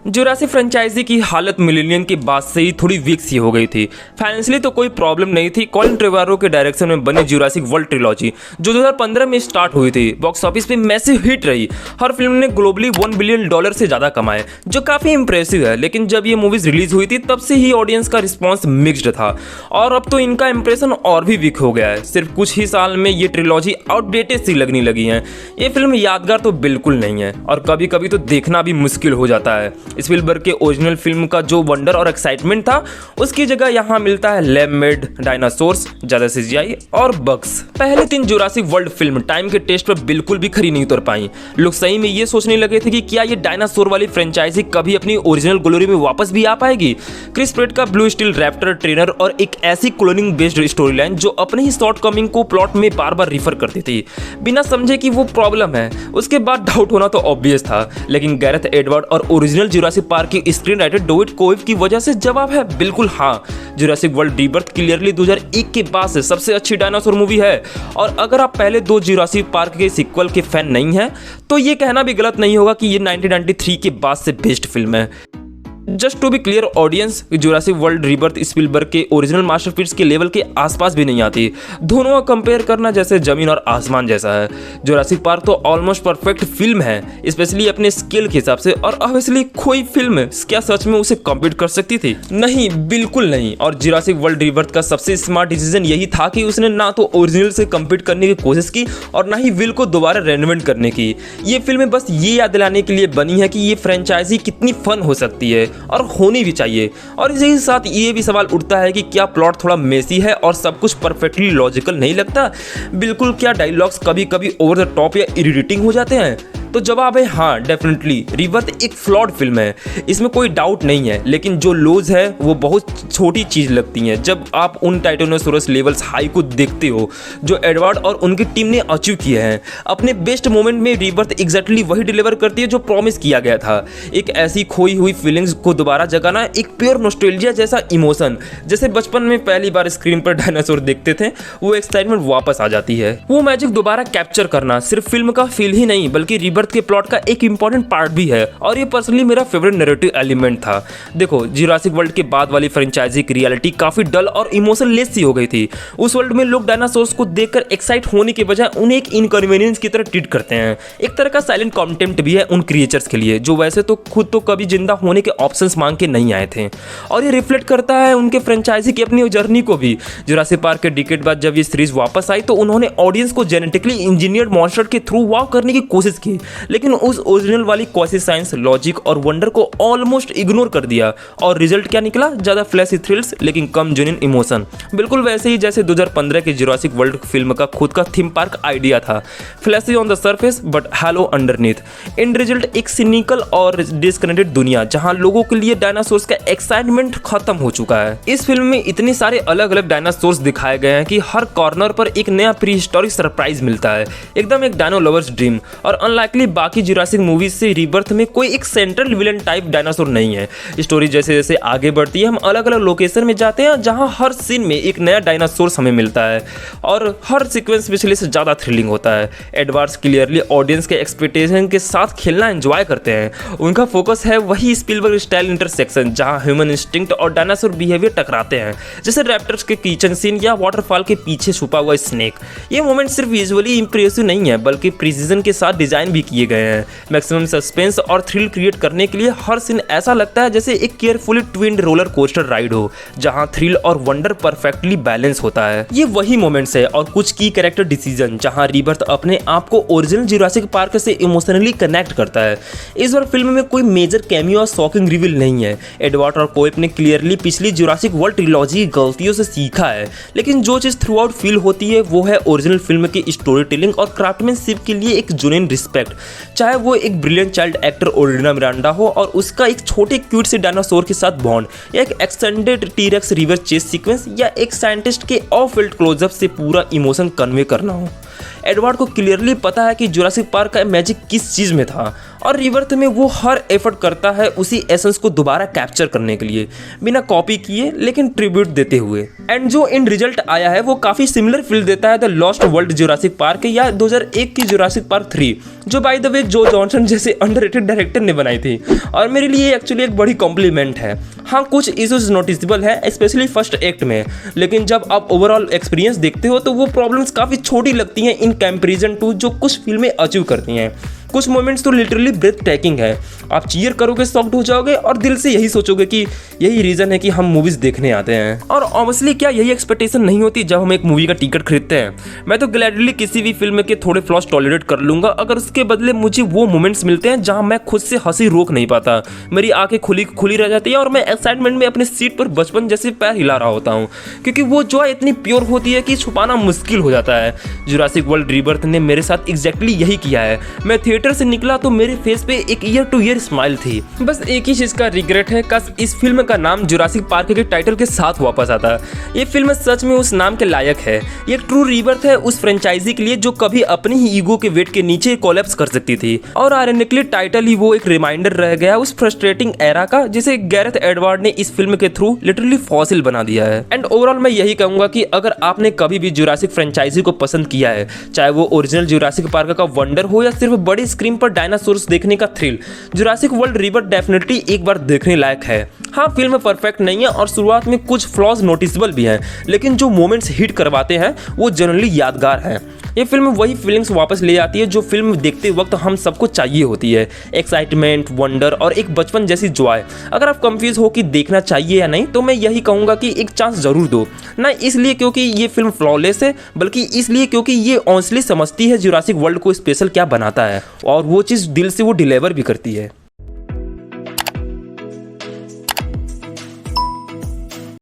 Jurassic franchise की हालत millennium के बाद से ही थोड़ी वीक सी हो गई थी। फाइनेंशियली तो कोई प्रॉब्लम नहीं थी। कॉलिन ट्रेवरो के डायरेक्शन में बनी जुरासिक वर्ल्ड ट्रिलॉजी जो 2015 में स्टार्ट हुई थी, बॉक्स ऑफिस पे मैसिव हिट रही। हर फिल्म ने ग्लोबली $1 बिलियन से ज़्यादा कमाए, जो काफ़ी इंप्रेसिव है। लेकिन जब ये मूवीज़ रिलीज हुई थी तब से ही ऑडियंस का रिस्पॉन्स मिक्स्ड था और अब तो इनका इंप्रेशन और भी वीक हो गया है। सिर्फ कुछ ही साल में ये ट्रिलॉजी आउटडेटेड सी लगने लगी है। ये फिल्म यादगार तो बिल्कुल नहीं है और कभी कभी तो देखना भी मुश्किल हो जाता है। स्पिलबर्ग के ओरिजिनल फिल्म का जो वंडर और एक्साइटमेंट था उसकी जगह यहाँ मिलता है लैब मेड डायनासोर्स, ज्यादा सीजीआई और बग्स। पहले 3 जुरासिक वर्ल्ड फिल्म टाइम के टेस्ट पर बिल्कुल भी खरी नहीं उतर पाई। लोग सही में ये सोचने लगे थे कि क्या ये डायनासोर वाली फ्रेंचाइजी कभी अपनी ओरिजिनल ग्लोरी में वापस भी आ पाएगी। क्रिस प्रेट का ब्लू स्टील रैप्टर ट्रेनर और एक ऐसी क्लोनिंग बेस्ड स्टोरी लाइन जो अपने ही शॉर्टकमिंग को प्लॉट में बार बार रिफर करती थी बिना समझे कि वो प्रॉब्लम है। उसके बाद डाउट होना तो ऑब्वियस था, लेकिन गैरेथ एडवर्ड और ओरिजिनल जुरासिक पार्क की स्क्रीन राइटर डेविड कोएव की वजह से जवाब है बिल्कुल हाँ। जुरासिक वर्ल्ड रीबर्थ क्लियरली 2001 के बाद से सबसे अच्छी डायनासोर मूवी है और अगर आप पहले 2 जुरासिक पार्क के सीक्वल के फैन नहीं हैं तो ये कहना भी गलत नहीं होगा कि ये 1993 के बाद से बेस्ट फिल्म है। Just to be clear audience, Jurassic World Rebirth Spielberg के ओरिजिनल मास्टरपीस के लेवल के आसपास भी नहीं आती। दोनों का कंपेयर करना जैसे जमीन और आसमान जैसा है। जुरासिक पार्क तो ऑलमोस्ट परफेक्ट फिल्म है, स्पेशली अपने स्केल के हिसाब से, और ऑब्वियसली कोई फिल्म क्या सच में उसे कम्पीट कर सकती थी? नहीं, बिल्कुल नहीं। और जुरासिक वर्ल्ड रीबर्थ का सबसे स्मार्ट डिसीजन यही था कि उसने ना तो ओरिजिनल से कम्पीट करने की कोशिश की और ना ही विल को दोबारा रेनोवेट करने की। ये फिल्म बस ये याद दिलाने के लिए बनी है कि ये फ्रेंचाइजी कितनी फन हो सकती है और होनी भी चाहिए। और इसी साथ ये भी सवाल उठता है कि क्या प्लॉट थोड़ा मेसी है और सब कुछ परफेक्टली लॉजिकल नहीं लगता? बिल्कुल, क्या डायलॉग्स कभी कभी ओवर द टॉप या इरिटेटिंग हो जाते हैं? तो जवाब है हाँ, डेफिनेटली रीबर्थ एक फ्लॉड फिल्म है, इसमें कोई डाउट नहीं है। लेकिन जो लोज है वो बहुत छोटी चीज़ लगती हैं जब आप उन टाइटेनोसोरस लेवल्स हाई को देखते हो जो एडवर्ड और उनकी टीम ने अचीव किए हैं। अपने बेस्ट मोमेंट में रीबर्थ एग्जैक्टली वही डिलीवर करती है जो प्रॉमिस किया गया था। एक ऐसी खोई हुई फीलिंग्स को दोबारा जगाना, एक प्योर नॉस्टैल्जिया जैसा इमोशन, जैसे बचपन में पहली बार स्क्रीन पर डायनासोर देखते थे, वो एक्साइटमेंट वापस आ जाती है। वो मैजिक दोबारा कैप्चर करना सिर्फ फिल्म का फील ही नहीं बल्कि रीबर्थ के प्लॉट का एक इंपॉर्टेंट पार्ट भी है और ये पर्सनली मेरा फेवरेट नैरेटिव एलिमेंट था। देखो, जुरासिक वर्ल्ड के बाद वाली फ्रेंचाइजी की रियलिटी काफी डल और इमोशनलेस सी हो गई थी। उस वर्ल्ड में लोग डायनासोर्स को देखकर एक्साइट होने के बजाय उन्हें एक इनकन्वीनियंस की तरह ट्रीट करते हैं। एक तरह का साइलेंट कॉन्टेम्प्ट भी है उन क्रिएचर्स के लिए जो वैसे तो खुद तो कभी जिंदा होने के ऑप्शंस मांग के नहीं आए थे। और ये रिफ्लेक्ट करता है उनके फ्रेंचाइजी की अपनी जर्नी को भी। जुरासिक पार्क के डिकेड बाद जब ये सीरीज वापस आई तो उन्होंने ऑडियंस को जेनेटिकली इंजीनियर्ड मॉन्स्टर के थ्रू वॉक करने की कोशिश की, लेकिन उस ओरिजिनल वाली क्वासी साइंस, लॉजिक और वंडर को ऑलमोस्ट इग्नोर कर दिया। और रिजल्ट क्या निकला? ज्यादा फ्लैशी थ्रिल्स लेकिन कम जेन्युइन इमोशन। बिल्कुल वैसे ही जैसे 2015 के जुरासिक वर्ल्ड फिल्म का खुद का थीम पार्क आइडिया था, flashy on the surface but hollow underneath. In result एक सिनिकल और डिस्कनेक्टेड दुनिया जहां लोगों के लिए डायनासोर्स का एक्साइटमेंट खत्म हो चुका है। इस फिल्म में इतने सारे अलग अलग डायनासोर्स दिखाए गए हैं कि हर कॉर्नर पर एक नया प्री हिस्टोरिक सरप्राइज मिलता है, एकदम एक डायनो लवर्स ड्रीम। और अनलाइकली बाकी जुरासिक मूवीज से रीबर्थ में कोई एक सेंट्रल विलेन टाइप डायनासोर नहीं है। स्टोरी जैसे जैसे आगे बढ़ती है हम अलग अलग लोकेशन में जाते हैं जहां हर सीन में एक नया डायनासोर हमें मिलता है और हर सीक्वेंस पिछले से ज्यादा थ्रिलिंग होता है। एडवर्ड्स क्लियरली ऑडियंस के एक्सपेक्टेशन के साथ खेलना एंजॉय करते हैं। उनका फोकस है वही स्पिलबर्ग स्टाइल इंटरसेक्शन जहां ह्यूमन इंस्टिंक्ट और डायनासोर बिहेवियर टकराते हैं, जैसे रैप्टर्स के किचन सीन या वाटरफॉल के पीछे छुपा हुआ स्नेक। ये मोमेंट सिर्फ विजुअली इंप्रेसिव नहीं है बल्कि प्रिसीजन के साथ डिजाइन भी किए गए हैं। मैक्सिमम सस्पेंस और थ्रिल क्रिएट करने के लिए हर सीन ऐसा लगता है जैसे एक केयरफुली ट्विन्ड रोलर कोस्टर राइड हो जहां थ्रिल और वंडर परफेक्टली बैलेंस होता है। ये वही मोमेंट्स है और कुछ की कैरेक्टर डिसीजन जहां रीबर्थ अपने आप को ओरिजिनल जुरासिक पार्क से इमोशनली कनेक्ट करता है। इस बार फिल्म में कोई मेजर कैमियो और शॉकिंग रिवील नहीं है। एडवर्ड और कोएव ने क्लियरली पिछली जुरासिक वर्ल्ड ट्रिलॉजी की गलतियों से सीखा है, लेकिन जो चीज थ्रू आउट फील होती है वो है ओरिजिनल फिल्म की स्टोरी टेलिंग और क्राफ्टमैनशिप के लिए एक जेन्युइन रिस्पेक्ट। चाहे वो एक ब्रिलियंट चाइल्ड एक्टर ओरिजिना मिरांडा हो और उसका एक छोटे क्यूट से डायनासोर के साथ बॉन्ड, या एक extended T-Rex river chess sequence, या एक साइंटिस्ट के ऑफ फील्ड क्लोजअप से पूरा इमोशन कन्वे करना हो। एडवर्ड को क्लियरली पता है कि जुरासिक पार्क का मैजिक किस चीज़ में था और रीबर्थ में वो हर एफर्ट करता है उसी एसेंस को दोबारा कैप्चर करने के लिए, बिना कॉपी किए लेकिन ट्रिब्यूट देते हुए। एंड जो इन रिजल्ट आया है वो काफ़ी सिमिलर फील देता है the lost world Jurassic park या 2001 की जुरासिक पार्क 3, जो बाय द वे जो जॉनसन जैसे अंडररेटेड डायरेक्टर ने बनाई थी। और मेरे लिए एक्चुअली एक बड़ी कॉम्प्लीमेंट है। हाँ, कुछ इश्यूज नोटिसेबल है स्पेशली फर्स्ट एक्ट में, लेकिन जब आप ओवरऑल एक्सपीरियंस देखते हो तो वो प्रॉब्लम्स काफ़ी छोटी लगती हैं इन कंपैरिजन टू जो कुछ फिल्में अचीव करती हैं। कुछ मोमेंट्स तो लिटरली ब्रेथ टेकिंग है, आप चीयर करोगे, शॉक्ड हो जाओगे और दिल से यही सोचोगे कि यही रीज़न है कि हम मूवीज़ देखने आते हैं। और ऑब्वियसली क्या यही एक्सपेक्टेशन नहीं होती जब हम एक मूवी का टिकट खरीदते हैं? मैं तो ग्लैडली किसी भी फिल्म के थोड़े फ्लॉस टॉलरेट कर लूँगा अगर उसके बदले मुझे वो मोमेंट्स मिलते हैं जहाँ मैं खुद से हंसी रोक नहीं पाता, मेरी आंखें खुली रह जाती है और मैं एक्साइटमेंट में अपने सीट पर बचपन जैसे पैर हिला रहा होता हूँ, क्योंकि वो जॉय इतनी प्योर होती है कि छुपाना मुश्किल हो जाता है। जुरासिक वर्ल्ड रीबर्थ ने मेरे साथ एग्जैक्टली यही किया है। मैं थिएटर से निकला तो मेरे फेस पे एक ईयर टू ईयर स्माइल थी। बस एक ही चीज का रिग्रेट है, काश इस फिल्म का नाम जुरासिक पार्क के टाइटल के साथ वापस आता। ये फिल्म सच में उस नाम के लायक है। ये एक ट्रू रीबर्थ है उस फ्रेंचाइजी के लिए जो कभी अपनी ही ईगो के वेट के नीचे कोलैप्स कर सकती थी। और आयरनिकली टाइटल ही वो एक रिमाइंडर रह गया उस फ्रस्ट्रेटिंग एरा का जिसे गैरेथ एडवर्ड ने इस फिल्म के थ्रू लिटरली फॉसिल बना दिया है। एंड ओवरऑल मैं यही कहूंगा कि अगर आपने कभी भी जुरासिक फ्रेंचाइजी को पसंद किया है, चाहे वो ओरिजिनल जुरासिक पार्क का वंडर हो या सिर्फ बड़ी स्क्रीन पर डायनासोर्स देखने का thrill, Jurassic World rebirth definitely एक बार देखने लायक है। हाँ, फिल्म परफेक्ट नहीं है और शुरुआत में कुछ फ्लॉज नोटिसेबल भी हैं, लेकिन जो मोमेंट्स हिट करवाते हैं वो जनरली यादगार हैं। ये फिल्म वही फीलिंग्स वापस ले आती है जो फिल्म देखते वक्त हम सबको चाहिए होती है, एक्साइटमेंट, वंडर और एक बचपन जैसी जॉय। अगर आप कंफ्यूज हो कि देखना चाहिए या नहीं, तो मैं यही कहूँगा कि एक चांस जरूर दो, ना इसलिए क्योंकि ये फिल्म फ्लॉलेस है, बल्कि इसलिए क्योंकि ये ऑनेस्टली समझती है जुरासिक वर्ल्ड को स्पेशल क्या बनाता है और वो चीज़ दिल से वो डिलीवर भी करती है।